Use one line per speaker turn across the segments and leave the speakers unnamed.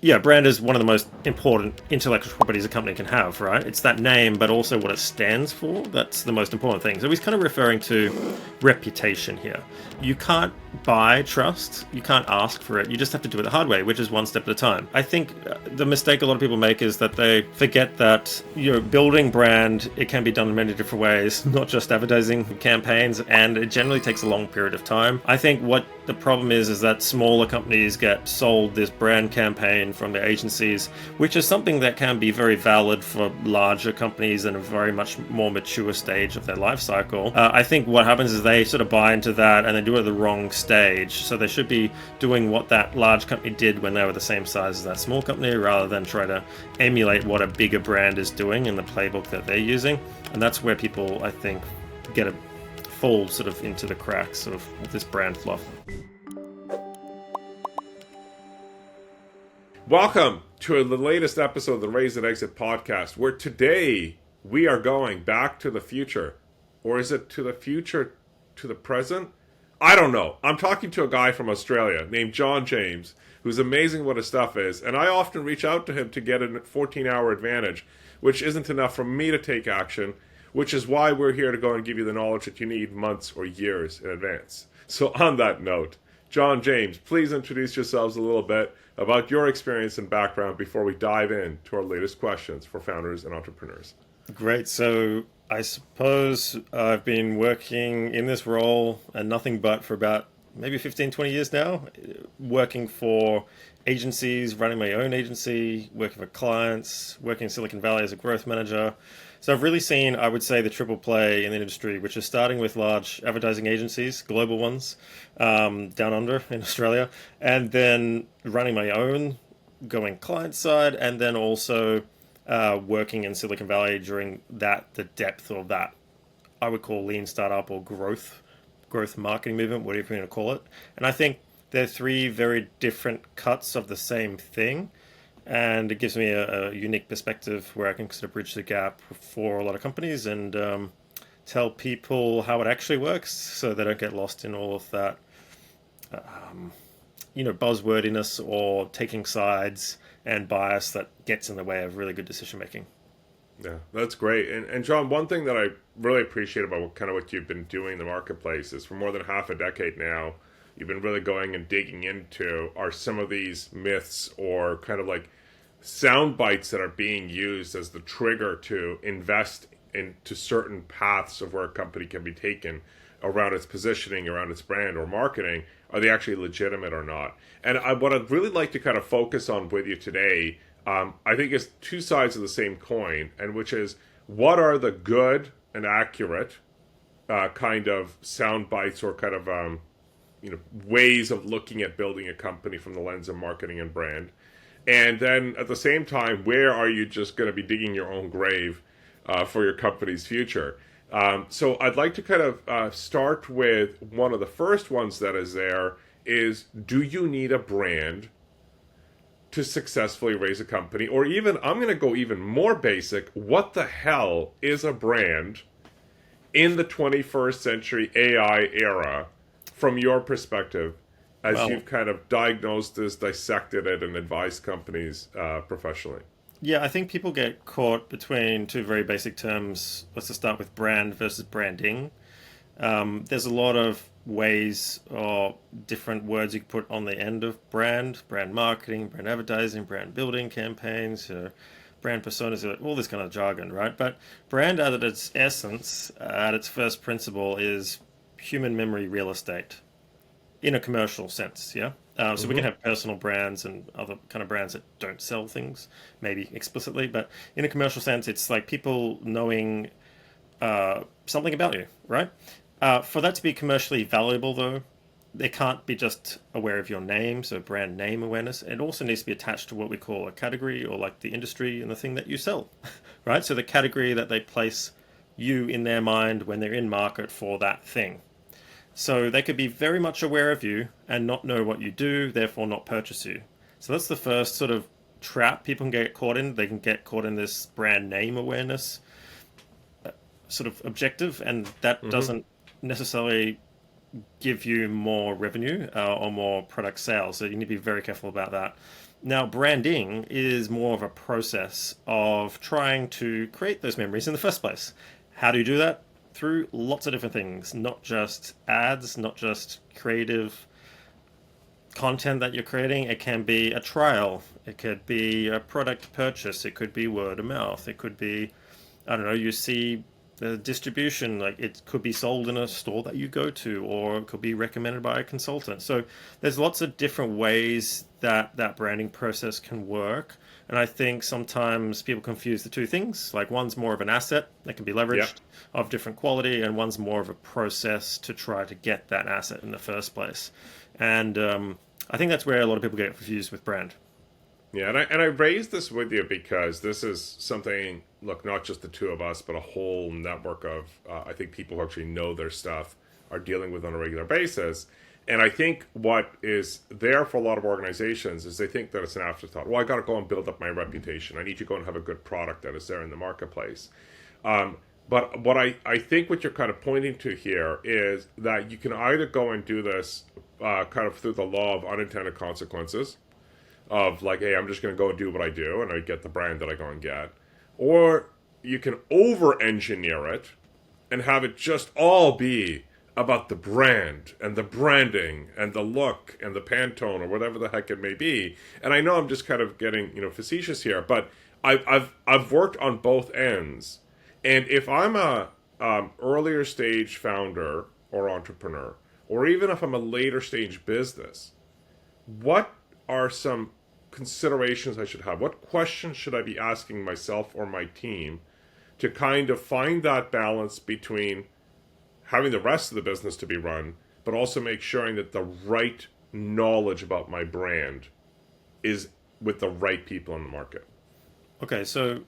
Yeah, brand is one of the most important intellectual properties a company can have, right? It's that name, but also what it stands for. That's the most important thing. So he's kind of referring to reputation here. You can't buy trust. You can't ask for it. You just have to do it the hard way, which is one step at a time. I think the mistake a lot of people make is that they forget that building brand, it can be done in many different ways, not just advertising campaigns, and it generally takes a long period of time. I think what the problem is that smaller companies get sold this brand campaign from the agencies, which is something that can be very valid for larger companies in a very much more mature stage of their life cycle. I think what happens is they sort of buy into that and they do it at the wrong stage. So they should be doing what that large company did when they were the same size as that small company, rather than try to emulate what a bigger brand is doing in the playbook that they're using. And that's where people, I think, fall sort of into the cracks of this brand fluff.
Welcome to the latest episode of the Raise&Exit podcast, where today we are going back to the future. Or is it to the future to the present? I don't know. I'm talking to a guy from Australia named John James, who's amazing what his stuff is, and I often reach out to him to get a 14-hour advantage, which isn't enough for me to take action, which is why we're here to go and give you the knowledge that you need months or years in advance. So on that note, John James, please introduce yourselves a little bit about your experience and background before we dive into our latest questions for founders and entrepreneurs.
Great. So I suppose I've been working in this role and nothing but for about maybe 15, 20 years now, working for agencies, running my own agency, working for clients, working in Silicon Valley as a growth manager. So I've really seen, I would say, the triple play in the industry, which is starting with large advertising agencies, global ones, down under in Australia, and then running my own, going client side, and then also working in Silicon Valley during the depth of that, I would call lean startup or growth marketing movement, whatever you want to call it. And I think they're three very different cuts of the same thing. And it gives me a unique perspective where I can sort of bridge the gap for a lot of companies and tell people how it actually works so they don't get lost in all of that, buzzwordiness or taking sides and bias that gets in the way of really good decision making.
Yeah, that's great. And John, one thing that I really appreciate about what you've been doing in the marketplace is for more than half a decade now, you've been really going and digging into are some of these myths or kind of like sound bites that are being used as the trigger to invest into certain paths of where a company can be taken around its positioning, around its brand or marketing. Are they actually legitimate or not? And what I'd really like to kind of focus on with you today, I think is two sides of the same coin, and which is what are the good and accurate kind of sound bites or kind of ways of looking at building a company from the lens of marketing and brand. And then at the same time, where are you just going to be digging your own grave for your company's future? So I'd like to kind of start with one of the first ones that is there is, do you need a brand to successfully raise a company? Or even, I'm going to go even more basic, what the hell is a brand in the 21st century AI era from your perspective, as you've kind of diagnosed this, dissected it, and advised companies professionally?
Yeah, I think people get caught between two very basic terms. Let's just start with brand versus branding. There's a lot of ways or different words you can put on the end of brand marketing, brand advertising, brand building campaigns, brand personas, all this kind of jargon, right? But brand at its essence, at its first principle, is human memory real estate in a commercial sense, yeah? So we can have personal brands and other kind of brands that don't sell things, maybe explicitly, but in a commercial sense, it's like people knowing something about you, right? For that to be commercially valuable, though, they can't be just aware of your name, so brand name awareness. It also needs to be attached to what we call a category, or like the industry and the thing that you sell, right? So the category that they place you in their mind when they're in market for that thing. So they could be very much aware of you and not know what you do, therefore not purchase you. So that's the first sort of trap people can get caught in. They can get caught in this brand name awareness sort of objective, and that doesn't necessarily give you more revenue or more product sales. So you need to be very careful about that. Now, branding is more of a process of trying to create those memories in the first place. How do you do that? Through lots of different things, not just ads, not just creative content that you're creating. It can be a trial, it could be a product purchase, it could be word of mouth, it could be, I don't know, you see the distribution, like it could be sold in a store that you go to, or it could be recommended by a consultant. So there's lots of different ways that that branding process can work. And I think sometimes people confuse the two things. Like one's more of an asset that can be
Yep.
leveraged of different quality, and one's more of a process to try to get that asset in the first place. And I think that's where a lot of people get confused with brand.
Yeah, and I raised this with you because this is something, look, not just the two of us, but a whole network of, I think, people who actually know their stuff are dealing with on a regular basis. And I think what is there for a lot of organizations is they think that it's an afterthought. Well, I got to go and build up my reputation. I need to go and have a good product that is there in the marketplace. Um, but what I think what you're kind of pointing to here is that you can either go and do this kind of through the law of unintended consequences, of like, hey, I'm just going to go and do what I do, and I get the brand that I go and get. Or you can over engineer it and have it just all be about the brand and the branding and the look and the Pantone or whatever the heck it may be. And I know I'm just kind of getting, facetious here, but I've worked on both ends. And if I'm a earlier stage founder or entrepreneur, or even if I'm a later stage business, what are some considerations I should have? What questions should I be asking myself or my team to kind of find that balance between having the rest of the business to be run, but also make sure that the right knowledge about my brand is with the right people in the market?
Okay, so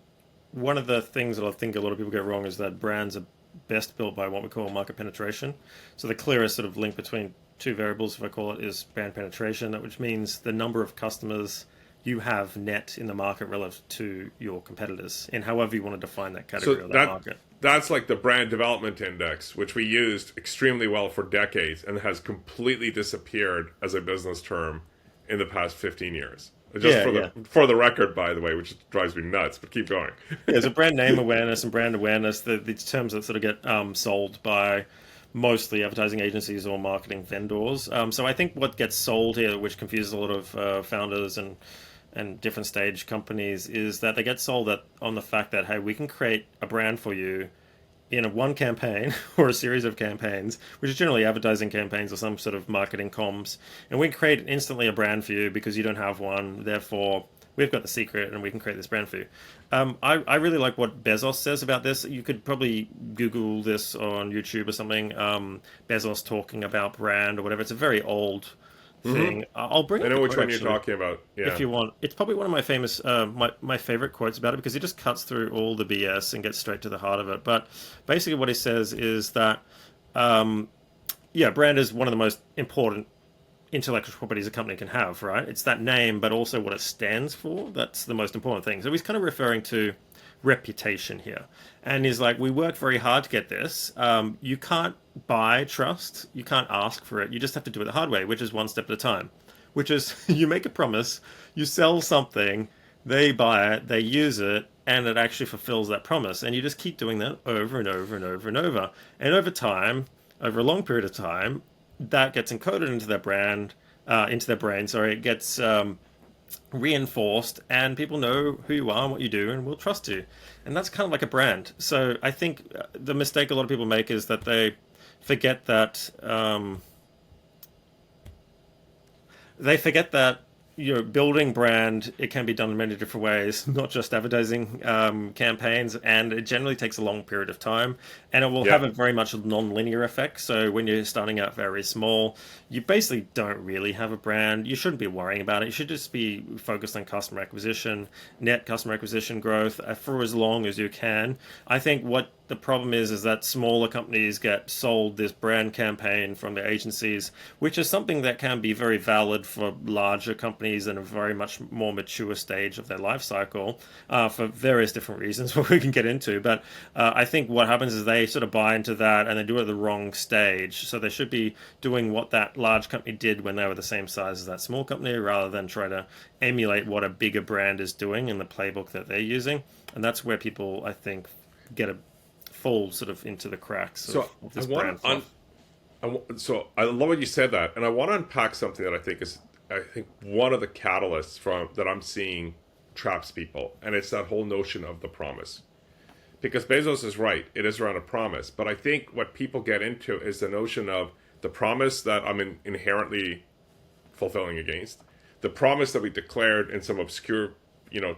one of the things that I think a lot of people get wrong is that brands are best built by what we call market penetration. So the clearest sort of link between two variables, if I call it, is brand penetration, which means the number of customers you have net in the market relative to your competitors, in however you want to define that
So
category or that market.
that's like the brand development index, which we used extremely well for decades and has completely disappeared as a business term in the past 15 years. Just
Yeah, yeah.
for the record, by the way, which drives me nuts, but keep going.
Yeah, so brand name awareness and brand awareness, the terms that sort of get sold by mostly advertising agencies or marketing vendors. So I think what gets sold here, which confuses a lot of founders and different stage companies, is that they get sold that on the fact that, hey, we can create a brand for you in a one campaign or a series of campaigns, which is generally advertising campaigns or some sort of marketing comms, and we can create instantly a brand for you because you don't have one. Therefore, we've got the secret, and we can create this brand for you. I really like what Bezos says about this. You could probably Google this on YouTube or something. Bezos talking about brand or whatever. It's a very old
Mm-hmm.
thing. I'll bring
I
up the
know which
quote
one you're
actually
talking about.
if
Yeah.
you want. It's probably one of my famous, my favorite quotes about it because he just cuts through all the BS and gets straight to the heart of it. But basically, what he says is that, yeah, brand is one of the most important intellectual properties a company can have, right? It's that name, but also what it stands for. That's the most important thing. So he's kind of referring to reputation here. And he's like, we worked very hard to get this. You can't buy trust. You can't ask for it. You just have to do it the hard way, which is one step at a time. Which is you make a promise, you sell something, they buy it, they use it, and it actually fulfills that promise. And you just keep doing that over and over and over and over. And over time, over a long period of time, that gets encoded into their brand, into their brain. Sorry, it gets reinforced, and people know who you are and what you do, and will trust you. And that's kind of like a brand. So I think the mistake a lot of people make is that they forget that. They forget that building brand, it can be done in many different ways, not just advertising campaigns, and it generally takes a long period of time, and it will have
Yeah.
a very much non-linear effect. So when you're starting out very small, you basically don't really have a brand. You shouldn't be worrying about it. You should just be focused on customer acquisition, net customer acquisition growth for as long as you can. I think what the problem is that smaller companies get sold this brand campaign from the agencies, which is something that can be very valid for larger companies in a very much more mature stage of their life cycle, for various different reasons, what we can get into. But I think what happens is they sort of buy into that and they do it at the wrong stage. So they should be doing what that large company did when they were the same size as that small company, rather than try to emulate what a bigger brand is doing in the playbook that they're using. And that's where people, I think, get a fall sort of into the cracks
So
of
I
this
want
brand
to
fluff.
so I love what you said that, and I want to unpack something that I think one of the catalysts from that I'm seeing traps people, and it's that whole notion of the promise. Because Bezos is right, it is around a promise, but I think what people get into is the notion of the promise that inherently fulfilling against, the promise that we declared in some obscure,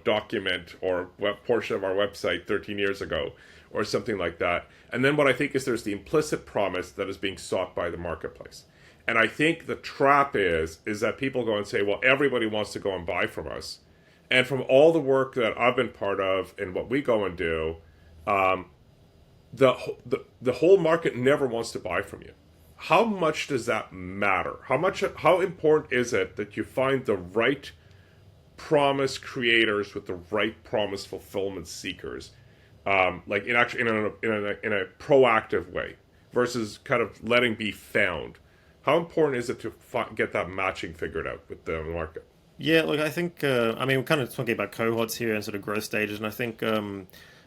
document or web portion of our website 13 years ago, or something like that. And then what I think is there's the implicit promise that is being sought by the marketplace. And I think the trap is that people go and say, well, everybody wants to go and buy from us. And from all the work that I've been part of and what we go and do, the whole market never wants to buy from you. How much does that matter? How important is it that you find the right promise creators with the right promise fulfillment seekers, like in actually in a proactive way versus kind of letting be found? How important is it to get that matching figured out with the market?
Yeah, look, I think, we're kind of talking about cohorts here and sort of growth stages, and I think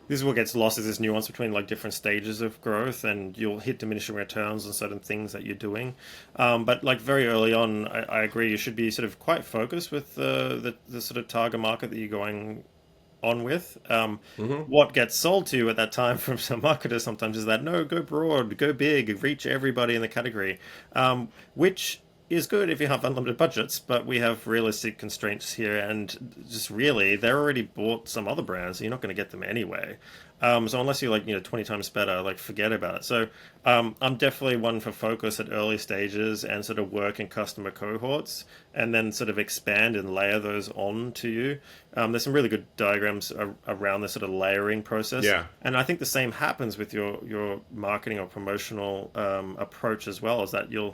this is what gets lost, is this nuance between like different stages of growth, and you'll hit diminishing returns on certain things that you're doing. But like very early on, I agree, you should be sort of quite focused with the sort of target market that you're going on with.
Mm-hmm.
What gets sold to you at that time from some marketers sometimes is that, no, go broad, go big, reach everybody in the category, which is good if you have unlimited budgets, but we have realistic constraints here, and just really, they're already bought some other brands, so you're not going to get them anyway. So unless you're like, 20 times better, like forget about it. So I'm definitely one for focus at early stages and sort of work in customer cohorts, and then sort of expand and layer those on to you. There's some really good diagrams around this sort of layering process.
Yeah.
And I think the same happens with your marketing or promotional approach as well, is that you'll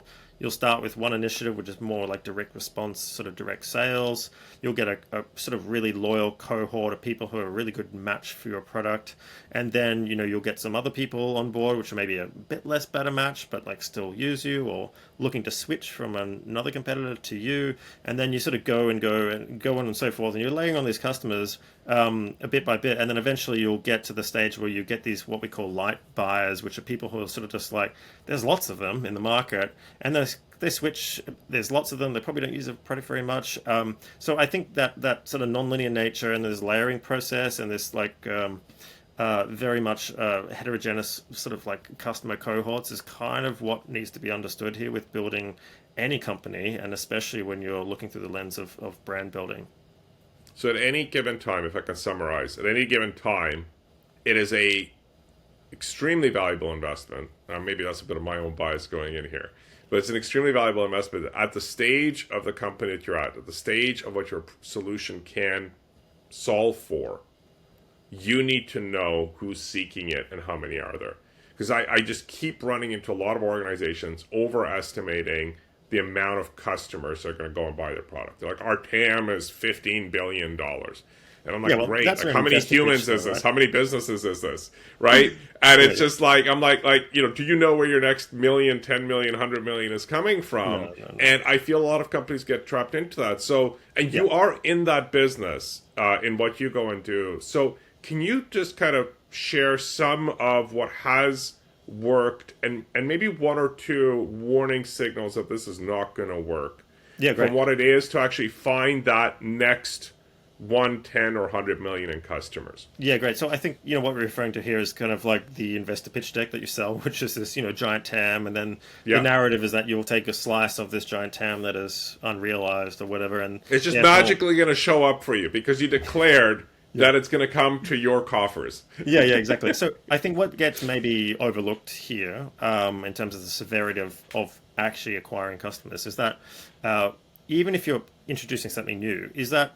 start with one initiative, which is more like direct response, sort of direct sales. You'll get a sort of really loyal cohort of people who are a really good match for your product. And then, you'll get some other people on board, which are maybe a bit less better match, but like still use you, or looking to switch from another competitor to you. And then you sort of go on and so forth. And you're laying on these customers a bit by bit. And then eventually you'll get to the stage where you get these, what we call light buyers, which are people who are sort of just like, there's lots of them in the market. And they switch. There's lots of them. They probably don't use the product very much. So I think that sort of non-linear nature and this layering process and this like very much heterogeneous sort of like customer cohorts is kind of what needs to be understood here with building any company, and especially when you're looking through the lens of brand building.
So at any given time, if I can summarize, at any given time, it is a extremely valuable investment. Maybe that's a bit of my own bias going in here, but it's an extremely valuable investment at the stage of the company that you're at the stage of what your solution can solve for. You need to know who's seeking it and how many are there. Because I just keep running into a lot of organizations overestimating the amount of customers that are going to go and buy their product. They're like, our TAM is $15 billion. And I'm like,
Yeah, well,
great.
that's
Like,
an
how many
investor
humans
pitch, though,
is this?
right?
How many businesses is this? Right? And
Yeah,
it's just like, I'm like, do you know where your next million, 10 million, 100 million is coming from?
no.
And I feel a lot of companies get trapped into that. So, and
Yeah.
you are in that business in what you go and do. So, can you just kind of share some of what has worked and maybe one or two warning signals that this is not going to work
Yeah,
from
great.
what it is to actually find that next 110 or 100 million in customers?
Yeah, great. So I think, what we're referring to here is kind of like the investor pitch deck that you sell, which is this, giant TAM. And then the
Yeah.
narrative is that you'll take a slice of this giant TAM that is unrealized or whatever. And
It's just
therefore,
magically going to show up for you because you declared that it's going to come to your coffers.
yeah, exactly. So I think what gets maybe overlooked here, in terms of the severity of actually acquiring customers, is that even if you're introducing something new, is that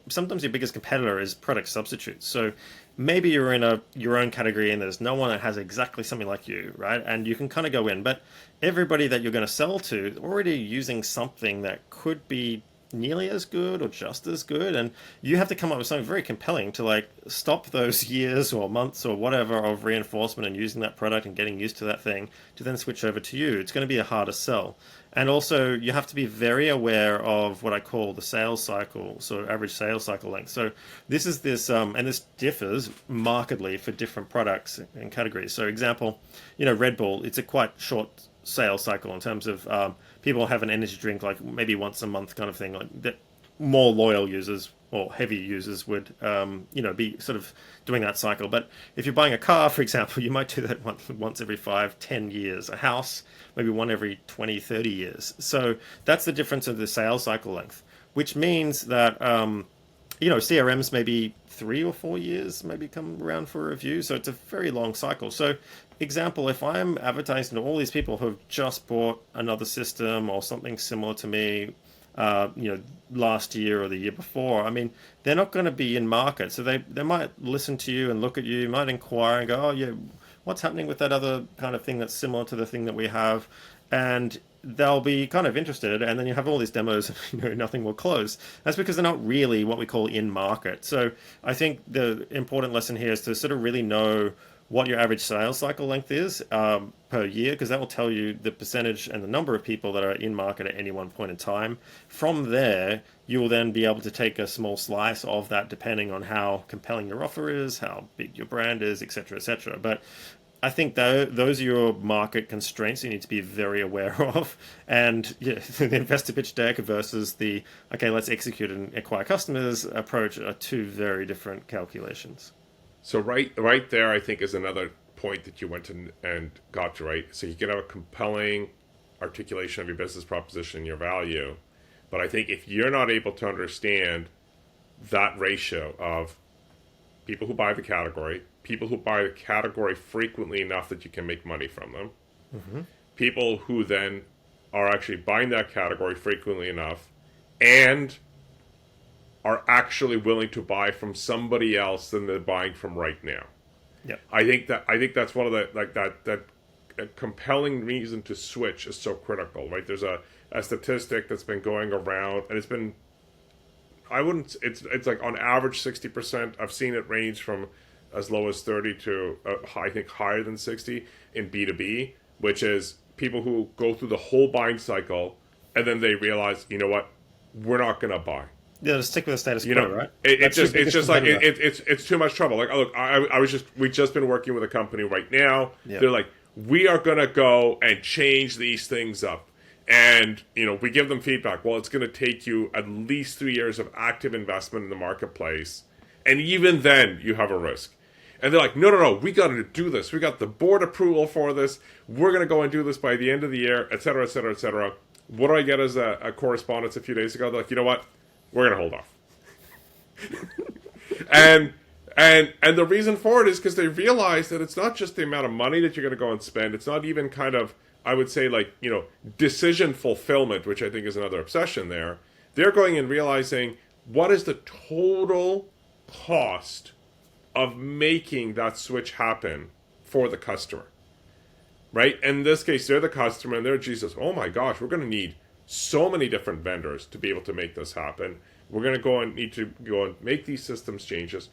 sometimes your biggest competitor is product substitutes. So maybe you're in your own category and there's no one that has exactly something like you, right? And you can kind of go in, but everybody that you're going to sell to is already using something that could be nearly as good or just as good, and you have to come up with something very compelling to like stop those years or months or whatever of reinforcement and using that product and getting used to that thing to then switch over to you. It's going to be a harder sell. And also you have to be very aware of what I call the sales cycle, so average sales cycle length. So and this differs markedly for different products and categories. So example, Red Bull, it's a quite short sales cycle in terms of people have an energy drink like maybe once a month kind of thing. Like that, more loyal users or heavy users would be sort of doing that cycle. But if you're buying a car, for example, you might do that once every 5-10 years. A house, maybe one every 20-30 years. So that's the difference of the sales cycle length, which means that CRMs maybe 3 or 4 years maybe come around for a review. So it's a very long cycle. So example, if I'm advertising to all these people who have just bought another system or something similar to me, last year or the year before, I mean, they're not going to be in market. So they might listen to you and look at you, might inquire and go, oh yeah, what's happening with that other kind of thing that's similar to the thing that we have? And they'll be kind of interested, and then you have all these demos and nothing will close. That's because they're not really what we call in market. So I think the important lesson here is to sort of really know what your average sales cycle length is per year, because that will tell you the percentage and the number of people that are in market at any one point in time. From there, you will then be able to take a small slice of that depending on how compelling your offer is, how big your brand is, etc., etc. But I think those are your market constraints you need to be very aware of. And yeah, the investor pitch deck versus the, okay, let's execute and acquire customers approach are two very different calculations.
So right there, I think, is another point that you went and got to, right. So you can have a compelling articulation of your business proposition, your value, but I think if you're not able to understand that ratio of people who buy the category, people who buy the category frequently enough that you can make money from them, people who then are actually buying that category frequently enough and are actually willing to buy from somebody else than they're buying from right now.
Yeah,
I think that's one of the that a compelling reason to switch is so critical, right? There's a statistic that's been going around, and it's like on average 60%. I've seen it range from as low as 30 to I think higher than 60 in B2B, which is people who go through the whole buying cycle and then they realize, you know what, we're not going to buy.
Yeah, just stick with the status quo, right?
It's too much trouble. Like, look, we've just been working with a company right now. Yep. They're like, we are going to go and change these things up. And, we give them feedback. Well, it's going to take you at least 3 years of active investment in the marketplace. And even then, you have a risk. And they're like, no, we got to do this. We got the board approval for this. We're going to go and do this by the end of the year, et cetera, et cetera, et cetera. What do I get as a correspondence a few days ago? They're like, you know what? We're going to hold off. and the reason for it is because they realize that it's not just the amount of money that you're going to go and spend. It's not even kind of, I would say, like, decision fulfillment, which I think is another obsession there. They're going and realizing what is the total cost of making that switch happen for the customer, right? In this case, they're the customer and they're Jesus. Oh my gosh, we're going to need so many different vendors to be able to make this happen. We're going to need to go and make these systems changes.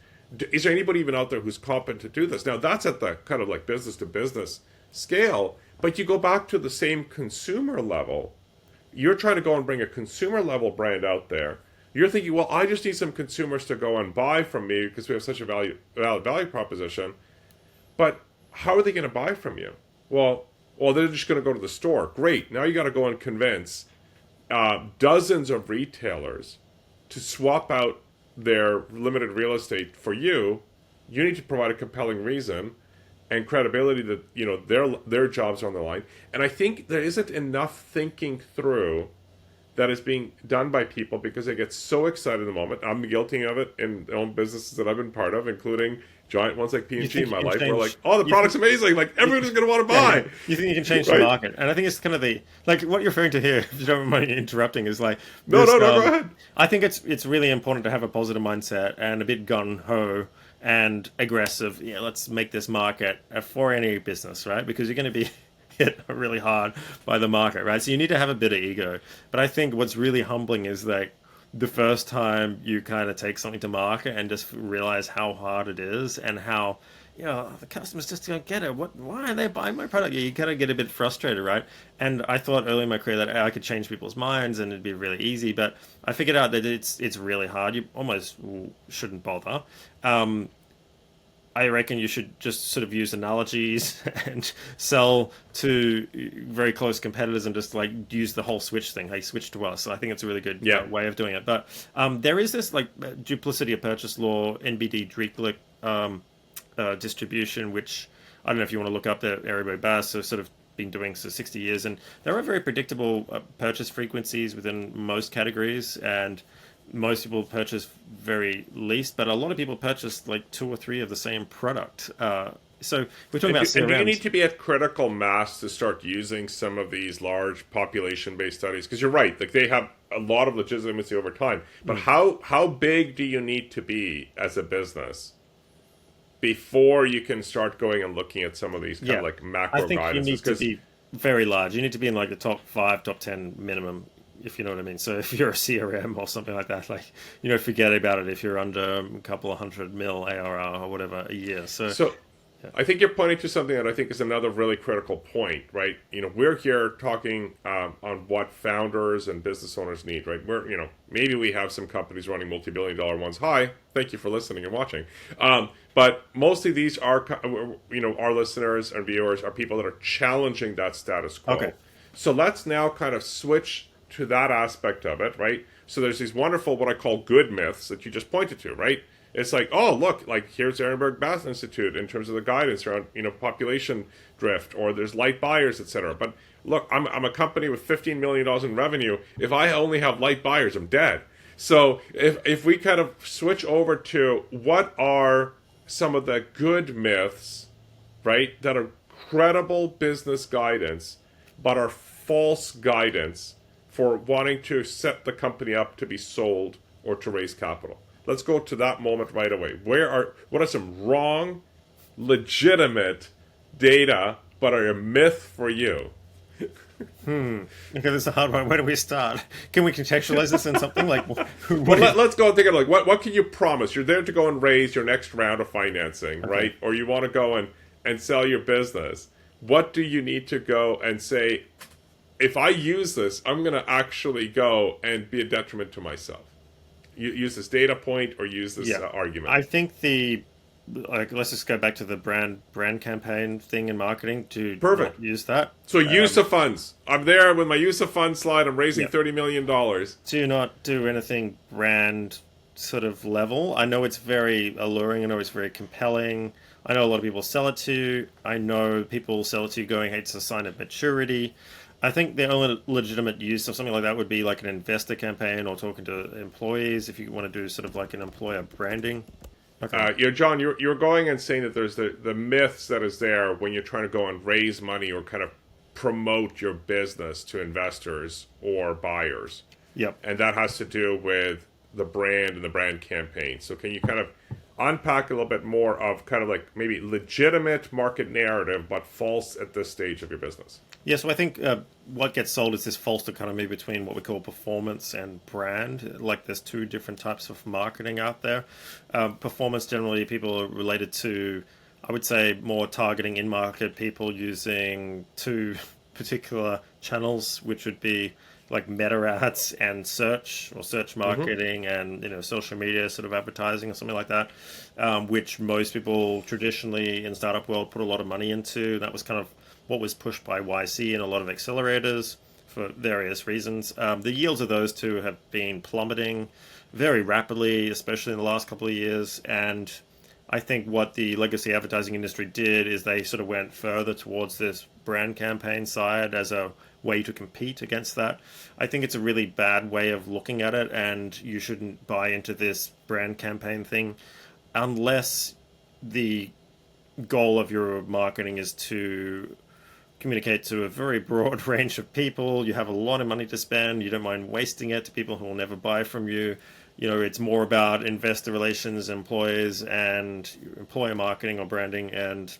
Is there anybody even out there who's competent to do this? Now, that's at the kind of like business to business scale, but you go back to the same consumer level. You're trying to go and bring a consumer level brand out there. You're thinking, well, I just need some consumers to go and buy from me because we have such a valid value proposition. But how are they going to buy from you? Well, they're just going to go to the store. Great. Now you got to go and convince dozens of retailers to swap out their limited real estate for you. You need to provide a compelling reason and credibility that their jobs are on the line. And I think there isn't enough thinking through that is being done by people because they get so excited in the moment. I'm guilty of it in own businesses that I've been part of, including giant ones like
You
P&G
think
in
you
my
can
life. Where like,
change?
oh, the
You
product's
think?
amazing. Like
You,
everyone's going to want to
yeah, yeah.
buy,
You think you can change the
right?
market? And I think it's kind of the like what you're referring to here. If you don't mind me interrupting, is like
No,
this.
no, no. Go ahead.
I think it's really important to have a positive mindset and a bit gun ho and aggressive. Yeah, let's make this market for any business, right? Because you're going to be hit really hard by the market, right? So you need to have a bit of ego. But I think what's really humbling is that the first time you kind of take something to market and just realize how hard it is and how the customers just don't get it. Why are they buying my product? You kind of get a bit frustrated, right? And I thought early in my career that I could change people's minds and it'd be really easy, but I figured out that it's really hard. You almost shouldn't bother. I reckon you should just sort of use analogies and sell to very close competitors and just like use the whole switch thing. Hey, switch to us. I think it's a really good
Yeah.
way of doing it. But there is this like duplicity of purchase law, NBD Drieklich distribution, which I don't know if you want to look up that Eribo Bass have sort of been doing for 60 years. And there are very predictable purchase frequencies within most categories. And most people purchase very least, but a lot of people purchase like two or three of the same product. So we're talking about
And do you need
CRMs.
to be at critical mass to start using some of these large population-based studies? Because you're right, like they have a lot of legitimacy over time. But how big do you need to be as a business before you can start going and looking at some of these kind
Yeah,
of like
I
macro
think you
guidances?
need to
Because
be very large. You need to be in like the top five, top 10 minimum, if you know what I mean. So if you're a CRM or something like that, like, forget about it if you're under a couple of hundred mil ARR or whatever a year. So,
so
yeah.
I think you're pointing to something that I think is another really critical point, right? We're here talking on what founders and business owners need, right? Maybe we have some companies running multi-billion-dollar ones. Hi, thank you for listening and watching. But mostly these are, our listeners and viewers are people that are challenging that status
Okay.
quo. So let's now kind of switch to that aspect of it, right? So there's these wonderful, what I call good myths that you just pointed to, right? It's like, oh, look, like here's Ehrenberg Bass Institute in terms of the guidance around, population drift, or there's light buyers, etc. But look, I'm a company with $15 million in revenue. If I only have light buyers, I'm dead. So if we kind of switch over to what are some of the good myths, right, that are credible business guidance, but are false guidance for wanting to set the company up to be sold or to raise capital. Let's go to that moment right away. What are some wrong, legitimate data, but are a myth for you?
Okay, this is a hard one. Where do we start? Can we contextualize this in something like what
Let's go and think of like what can you promise? You're there to go and raise your next round of financing, right? Or you want to go and sell your business. What do you need to go and say, if I use this, I'm going to actually go and be a detriment to myself? You use this data point or use this argument.
I think let's just go back to the brand campaign thing in marketing to
Perfect.
not use that.
So use of funds. I'm there with my use of funds slide. I'm raising
Yep.
$30 million.
Do not do anything brand sort of level. I know it's very alluring. I know it's very compelling. I know a lot of people sell it to. I know people sell it to going, hey, it's a sign of maturity. I think the only legitimate use of something like that would be like an investor campaign or talking to employees if you want to do sort of like an employer branding. Okay.
John, you're going and saying that there's the myths that is there when you're trying to go and raise money or kind of promote your business to investors or buyers.
Yep.
And that has to do with the brand and the brand campaign. So can you kind of unpack a little bit more of kind of like maybe legitimate market narrative, but false at this stage of your business?
Yeah, so I think what gets sold is this false dichotomy between what we call performance and brand. Like there's two different types of marketing out there. Performance, generally, people are related to, I would say, more targeting in-market people using two particular channels, which would be like meta ads and search or search marketing and social media sort of advertising or something like that, which most people traditionally in the startup world put a lot of money into. That was kind of what was pushed by YC and a lot of accelerators for various reasons. The yields of those two have been plummeting very rapidly, especially in the last couple of years. And I think what the legacy advertising industry did is they sort of went further towards this brand campaign side as a way to compete against that. I think it's a really bad way of looking at it, and you shouldn't buy into this brand campaign thing unless the goal of your marketing is to communicate to a very broad range of people. You have a lot of money to spend. You don't mind wasting it to people who will never buy from you. You know, it's more about investor relations, employees, and employer marketing or branding and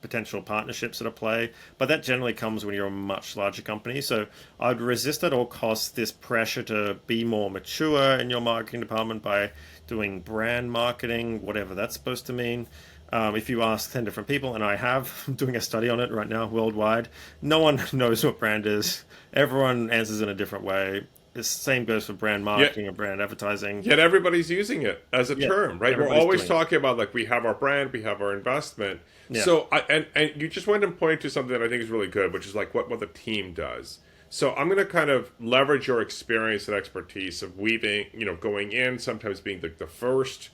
potential partnerships at a play. But that generally comes when you're a much larger company. So I'd resist at all costs this pressure to be more mature in your marketing department by doing brand marketing, whatever that's supposed to mean. If you ask 10 different people, and I have, I'm doing a study on it right now worldwide, no one knows what brand is. Everyone answers in a different way. The same goes for brand
Yet,
marketing or brand advertising.
yet everybody's using it as a
Yeah,
term, right? We're
everybody's
always
doing it.
talking about like we have our brand, we have our investment.
Yeah.
So and you just went and pointed to something that I think is really good, which is like what the team does. So I'm going to kind of leverage your experience and expertise of weaving, going in, sometimes being the first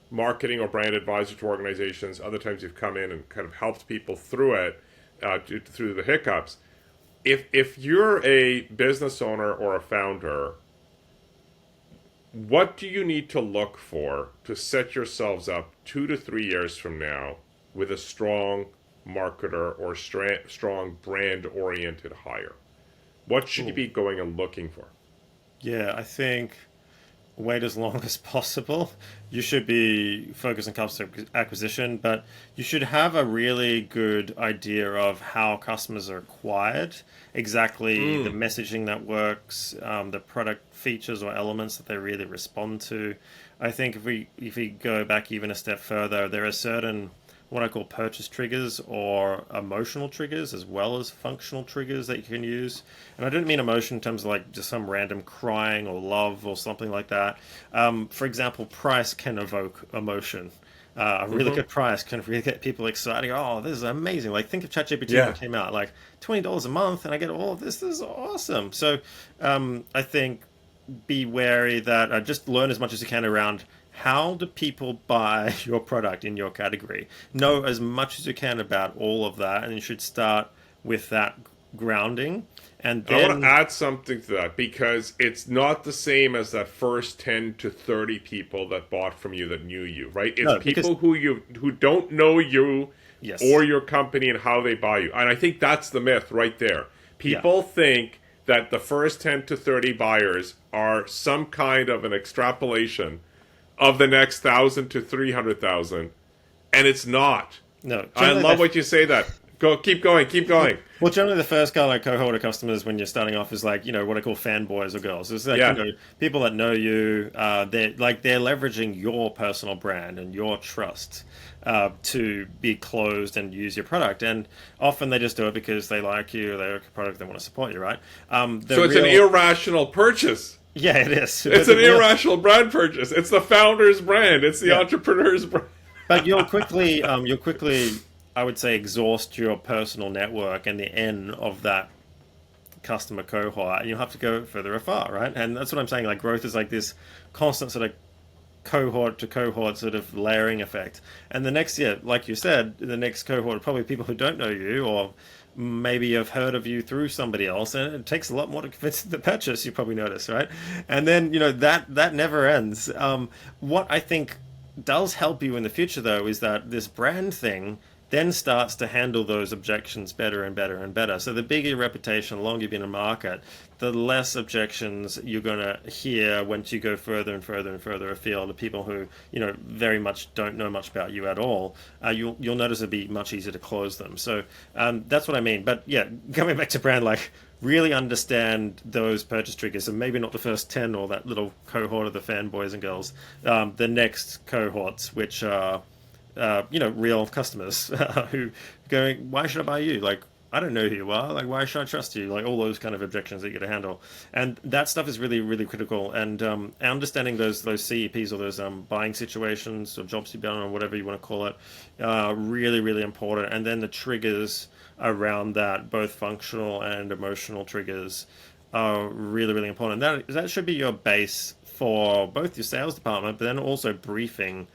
marketing or brand advisor to organizations. Other times you've come in and kind of helped people through it, through the hiccups. If you're a business owner or a founder, what do you need to look for to set yourselves up 2 to 3 years from now with a strong marketer or strong brand oriented hire? What should you
Ooh.
be going and looking for?
Yeah, I think wait as long as possible. You should be focused on customer acquisition, but you should have a really good idea of how customers are acquired, exactly the
Mm.
messaging that works, the product features or elements that they really respond to. I think if we go back even a step further, there are certain what I call purchase triggers or emotional triggers as well as functional triggers that you can use. And I don't mean emotion in terms of like just some random crying or love or something like that. For example, price can evoke emotion. A really
Mm-hmm.
good price can really get people excited. Oh, this is amazing! Like think of ChatGPT when
Yeah.
it came out, like $20 a month, and I get all of this. This is awesome. So I think be wary that just learn as much as you can around how do people buy your product in your category. Know as much as you can about all of that, and you should start with that grounding, and
I want to
then
add something to that because it's not the same as that first 10 to 30 people that bought from you that knew you, right? It's
no, because
people who don't know you
yes,
or your company and how they buy you. And I think that's the myth right there.
yeah,
People think that the first 10 to 30 buyers are some kind of an extrapolation of the next 1,000 to 300,000, and it's not.
no.
I
Generally,
love what you say that. Go, keep going, keep going.
well, generally the first kind of cohort of customers when you're starting off is like what I call fanboys or girls. It's like
Yeah.
people that know you. They're leveraging your personal brand and your trust to be closed and use your product. And often they just do it because they like you, they like your product, they want to support you, right? The
So it's an
real
irrational purchase.
yeah, it is.
It's
But the
an
real
irrational brand purchase. It's the founder's brand. It's the
yeah.
entrepreneur's brand.
But you'll quickly, I would say, exhaust your personal network and the end of that customer cohort, and you'll have to go further afar, right? And that's what I'm saying. Like growth is like this constant sort of cohort to cohort sort of layering effect. And the next year, like you said, the next cohort are probably people who don't know you or maybe have heard of you through somebody else, and it takes a lot more to convince them to purchase. You probably notice, right? And then that never ends. What I think does help you in the future, though, is that this brand thing then starts to handle those objections better and better and better. So the bigger your reputation, the longer you've been in the market, the less objections you're going to hear once you go further and further and further afield to people who very much don't know much about you at all. You'll notice it'll be much easier to close them. So that's what I mean. But yeah, coming back to brand, like really understand those purchase triggers, and maybe not the first 10 or that little cohort of the fanboys and girls, the next cohorts, which are real customers who going, why should I buy you? Like, I don't know who you are. Like, why should I trust you? Like, all those kind of objections that you got to handle, and that stuff is really, really critical. And understanding those CEPs or those buying situations or jobs you've done or whatever you want to call it, really, really important. And then the triggers around that, both functional and emotional triggers, are really, really important. That should be your base for both your sales department, but then also briefing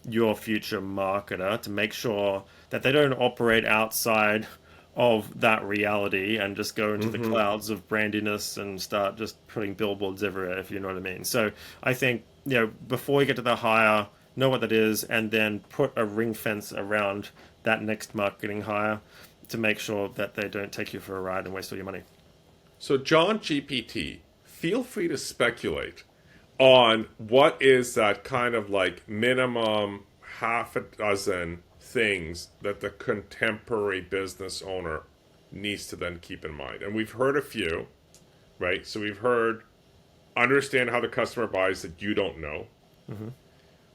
your future marketer to make sure that they don't operate outside of that reality and just go into the clouds of brandiness and start just putting billboards everywhere, if you know what I mean. So I think, before you get to the hire, know what that is, and then put a ring fence around that next marketing hire to make sure that they don't take you for a ride and waste all your money.
So, John GPT, feel free to speculate on what is that kind of like minimum half a dozen things that the contemporary business owner needs to then keep in mind. And we've heard a few, right? So we've heard understand how the customer buys that you don't know,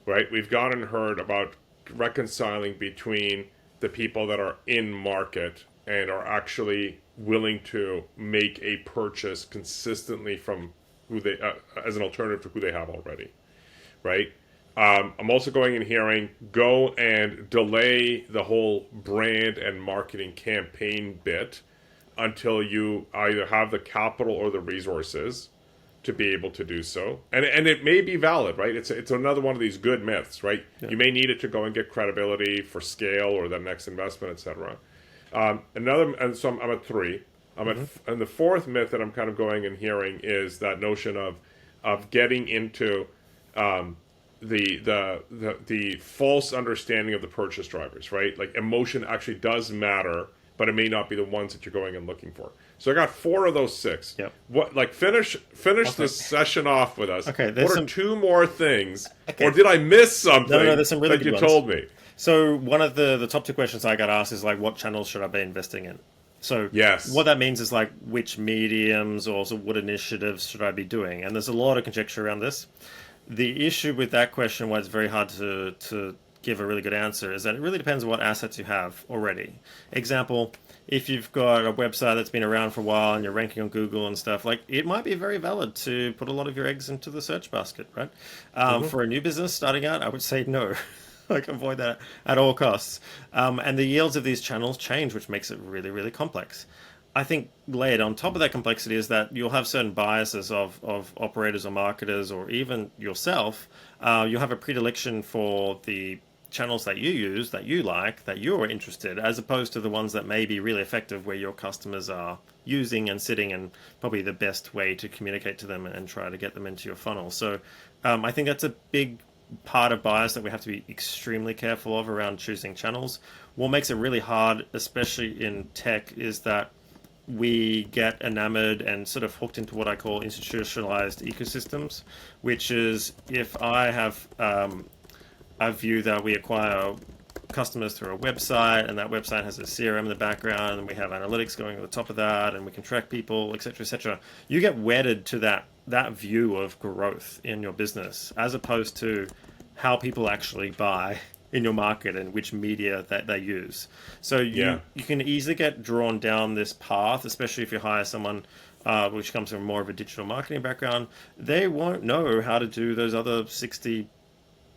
right? We've gone and heard about reconciling between the people that are in market and are actually willing to make a purchase consistently from who they as an alternative to who they have already, right? I'm also going and hearing go and delay the whole brand and marketing campaign bit until you either have the capital or the resources to be able to do so. And it may be valid, right? It's another one of these good myths, right? Yeah. You may need it to go and get credibility for scale or the next investment, etc. And so I'm at 3. And the fourth myth that I'm kind of going and hearing is that notion of getting into the false understanding of the purchase drivers, right? Like emotion actually does matter, but it may not be the ones that you're going and looking for. So I got 4 of those 6.
Yep.
What, like, finish this session off with us.
Okay.
What are 2 more things, or did I miss something?
No, there's some really
that
good
you
ones.
told me?
So one of the top 2 questions I got asked is like, what channels should I be investing in? So
yes.
What that means is like, which mediums or what initiatives should I be doing? And there's a lot of conjecture around this. The issue with that question, why it's very hard to give a really good answer, is that it really depends on what assets you have already. Example, if you've got a website that's been around for a while and you're ranking on Google and stuff, like, it might be very valid to put a lot of your eggs into the search basket, right? For a new business starting out, I would say no. Like, avoid that at all costs. And the yields of these channels change, which makes it really, really complex. I think layered on top of that complexity is that you'll have certain biases of operators or marketers, or even yourself. You'll have a predilection for the channels that you use, that you like, that you're interested, as opposed to the ones that may be really effective where your customers are using and sitting, and probably the best way to communicate to them and try to get them into your funnel. So I think that's a big part of bias that we have to be extremely careful of around choosing channels. What makes it really hard, especially in tech, is that we get enamored and sort of hooked into what I call institutionalized ecosystems, which is if I have a view that we acquire customers through a website, and that website has a CRM in the background, and we have analytics going on the top of that, and we can track people, etc., etc. You get wedded to that view of growth in your business, as opposed to how people actually buy in your market and which media that they use. So you can easily get drawn down this path, especially if you hire someone which comes from more of a digital marketing background. They won't know how to do those other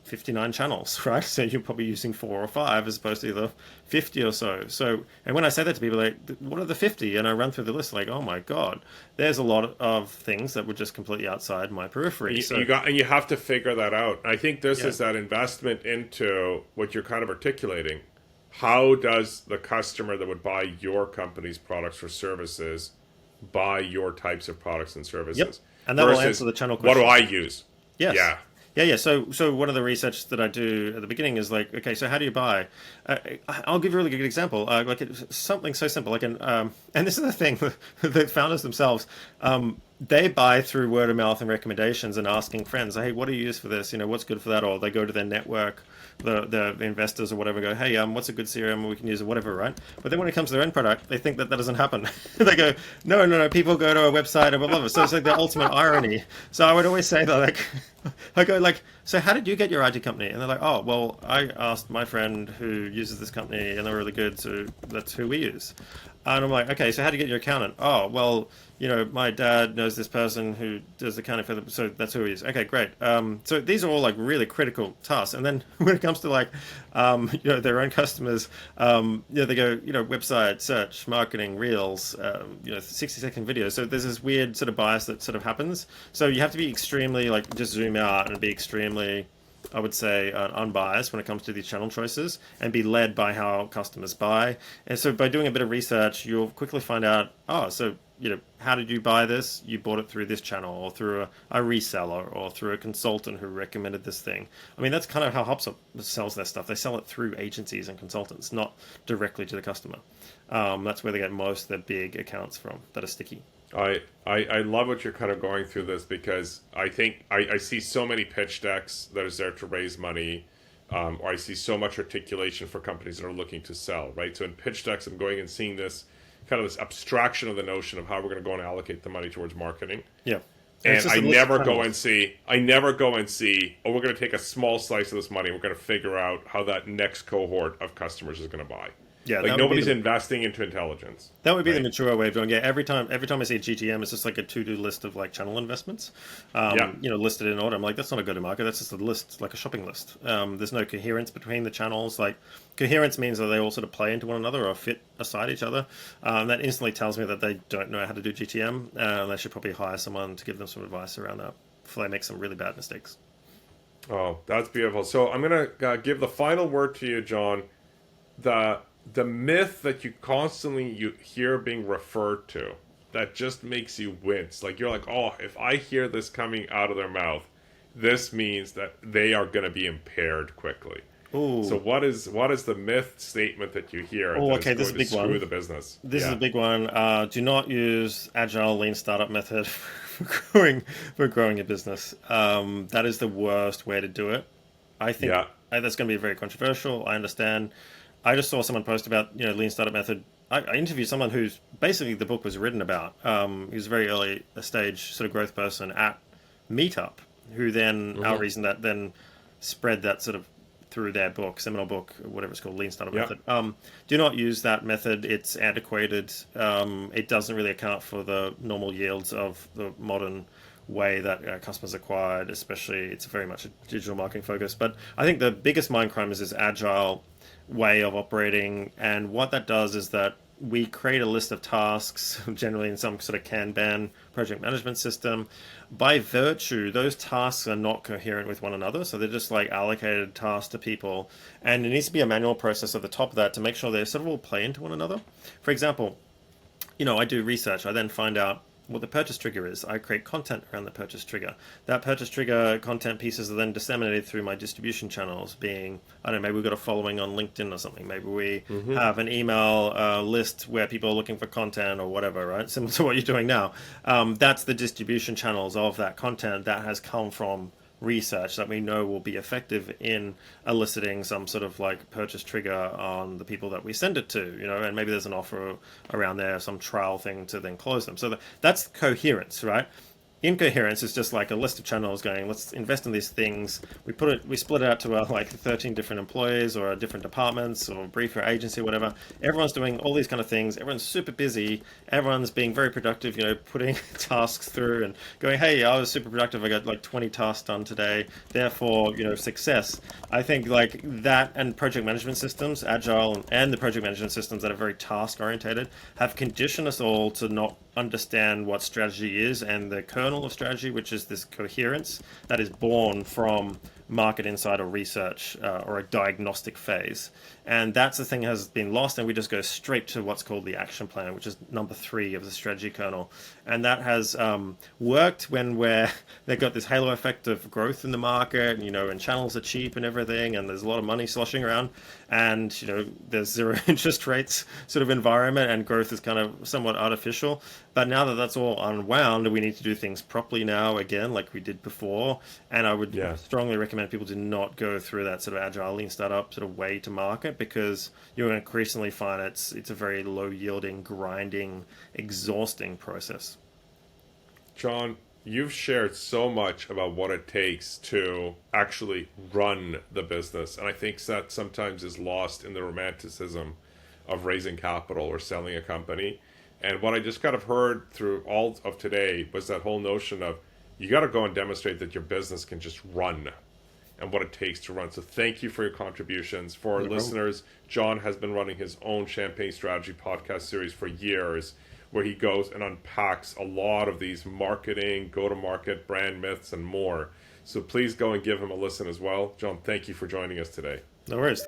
59 channels, right? So you're probably using 4 or 5 as opposed to the 50 or so. So, and when I say that to people, like, what are the 50? And I run through the list, like, oh my God, there's a lot of things that were just completely outside my periphery.
You have to figure that out. I think this is that investment into what you're kind of articulating. How does the customer that would buy your company's products or services buy your types of products and services?
Yep. And that will answer the channel question.
What do I use?
Yes. Yeah. So one of the research that I do at the beginning is like, okay, so how do you buy? I'll give you a really good example. Like something so simple, like and this is the thing, the founders themselves, they buy through word of mouth and recommendations and asking friends, hey, what do you use for this? What's good for that? Or they go to their network, the investors or whatever, go, hey, what's a good CRM we can use or whatever, right? But then when it comes to their end product, they think that doesn't happen. They go, no, people go to a website and blah, blah, blah. So it's like the ultimate irony. So I would always say that, like, I go like, so how did you get your IT company? And they're like, oh, well, I asked my friend who uses this company and they're really good, so that's who we use. And I'm like, okay, so how do you get your accountant? Oh, well, my dad knows this person who does accounting for them, so that's who he is. Okay, great. So these are all like really critical tasks. And then when it comes to like, their own customers, they go, website, search, marketing, reels, 60-second videos. So there's this weird sort of bias that sort of happens. So you have to be extremely like, just zoom out and be extremely I would say, unbiased when it comes to these channel choices and be led by how customers buy. And so by doing a bit of research, you'll quickly find out, oh, so, how did you buy this? You bought it through this channel or through a reseller or through a consultant who recommended this thing. I mean, that's kind of how HubSpot sells their stuff. They sell it through agencies and consultants, not directly to the customer. That's where they get most of their big accounts from that are sticky.
I love what you're kind of going through this, because I think I see so many pitch decks that is there to raise money, or I see so much articulation for companies that are looking to sell, right? So in pitch decks, I'm going and seeing this kind of this abstraction of the notion of how we're going to go and allocate the money towards marketing.
Yeah.
And I never go and see, oh, we're going to take a small slice of this money. We're going to figure out how that next cohort of customers is going to buy.
Yeah,
like nobody's investing into intelligence.
That would be the mature way of doing it. Yeah, every time I see GTM, it's just like a to-do list of like channel investments, listed in order. I'm like, that's not a go-to-market. That's just a list, like a shopping list. There's no coherence between the channels. Like coherence means that they all sort of play into one another or fit aside each other. That instantly tells me that they don't know how to do GTM. They should probably hire someone to give them some advice around that before they make some really bad mistakes.
Oh, that's beautiful. So I'm gonna give the final word to you, John. The myth that you hear being referred to that just makes you wince. Like you're like, oh, if I hear this coming out of their mouth, this means that they are going to be impaired quickly.
Ooh.
So what is the myth statement that you hear
that
okay,
this is a big
screw
one.
the business?
This is a big one. Do not use agile lean startup method for growing a business. That is the worst way to do it. I think that's going to be very controversial. I understand. I just saw someone post about lean startup method. I interviewed someone who's basically the book was written about. He was a very early stage sort of growth person at Meetup, who then our reason that then spread that sort of through their book, seminal book, whatever it's called, Lean Startup Method. Do not use that method. It's antiquated. It doesn't really account for the normal yields of the modern way that customers acquired, especially it's very much a digital marketing focus. But I think the biggest mind crime is this agile way of operating, and what that does is that we create a list of tasks, generally in some sort of Kanban project management system. By virtue, those tasks are not coherent with one another, so they're just like allocated tasks to people, and it needs to be a manual process at the top of that to make sure they sort of all play into one another. For example, I do research, I then find out what the purchase trigger is. I create content around the purchase trigger. That purchase trigger content pieces are then disseminated through my distribution channels, being, I don't know, maybe we've got a following on LinkedIn or something. Maybe we have an email list where people are looking for content or whatever, right? Similar to what you're doing now. That's the distribution channels of that content that has come from research that we know will be effective in eliciting some sort of like purchase trigger on the people that we send it to, and maybe there's an offer around there, some trial thing to then close them. So that's coherence, right? Incoherence is just like a list of channels going, let's invest in these things. We split it out to like 13 different employees or different departments or brief or agency, whatever. Everyone's doing all these kind of things. Everyone's super busy. Everyone's being very productive, putting tasks through and going, hey, I was super productive. I got like 20 tasks done today. Therefore, success. I think like that and project management systems, agile and the project management systems that are very task orientated have conditioned us all to not understand what strategy is and the kernel of strategy, which is this coherence that is born from market insight or research or a diagnostic phase. And that's the thing that has been lost, and we just go straight to what's called the action plan, which is number 3 of the strategy kernel. And that has worked when they've got this halo effect of growth in the market, and channels are cheap and everything, and there's a lot of money sloshing around, and there's zero interest rates sort of environment, and growth is kind of somewhat artificial. But now that that's all unwound, we need to do things properly now again, like we did before. And I would strongly recommend people to not go through that sort of agile lean startup sort of way to market, because you'll increasingly find it's a very low yielding, grinding, exhausting process.
John, you've shared so much about what it takes to actually run the business, and I think that sometimes is lost in the romanticism of raising capital or selling a company. And what I just kind of heard through all of today was that whole notion of you got to go and demonstrate that your business can just run and what it takes to run. So thank you for your contributions. For our listeners, John has been running his own Champagne Strategy podcast series for years, where he goes and unpacks a lot of these marketing, go-to-market, brand myths, and more. So please go and give him a listen as well. John, thank you for joining us today.
No worries.